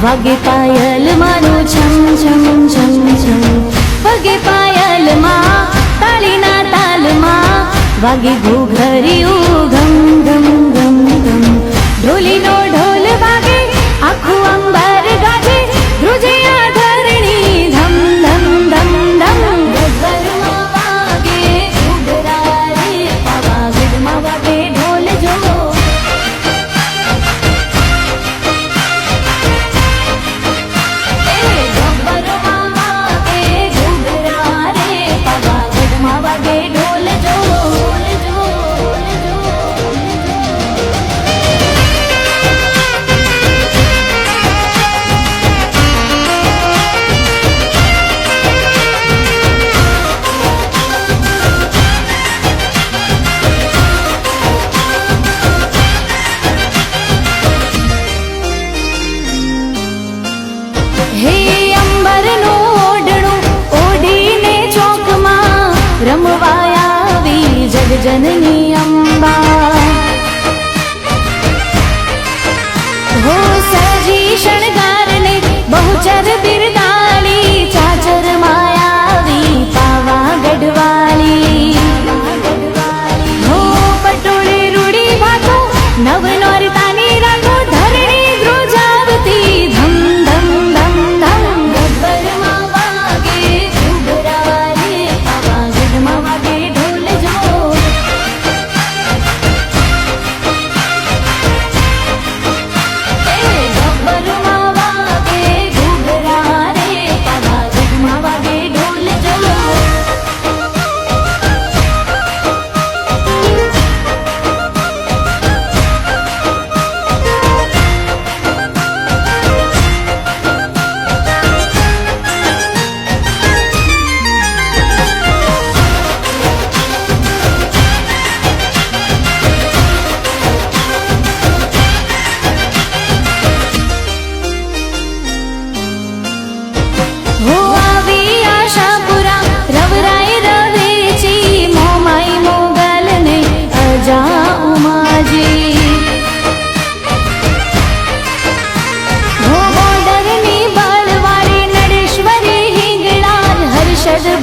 વાગે પાયલ મારું છમ છમ છમ છમ વાગે પાયલ માં તાળીના તાલમાં વાગે ઘૂઘરિયું ઘમ ઘમ ઘમ ઘમ ઢોલીનો ઢોલ વાગે આખું અંબર ગાજે ધ્રુજે આ ધરણી ધમ ધમ ધમ ધમ ગગનમાં વાગે ઘૂઘરા રે પાવાગઢમાં વાગે ઢોલ જો जननी अंबा हो सजी शणगार ने बहुचर बिरदाली चाचर मायावी पावागढ़ वाली हो पटोले रूड़ी भातो नव नौरतानी रातो धरणी ध्रुजावती धम धम धम धम गब्बरमा वागे घूघरा रे पावागढ़માં वागे ढोल जो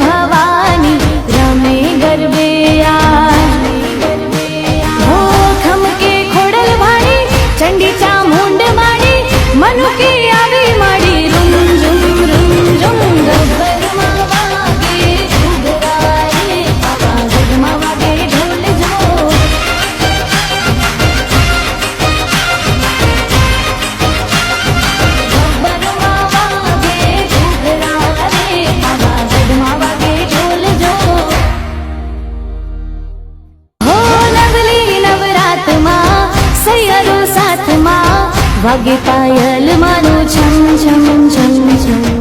भवानी रमे गरबे हो खमके खोडल भाड़ी चंडी चामुंड माड़ी मनु की आवी माड़ी रुम झुम गब्बरमा वागे घूघरा रे पावागढ़માં वागे ढोल जो गब्बरमा वागे घूघरा रे पावागढ़માં वागे ढोल जो हो नवली नवरात માં સૈયરો સાથમાં વાગે પાયલ મારું છમ છમ છમ છમ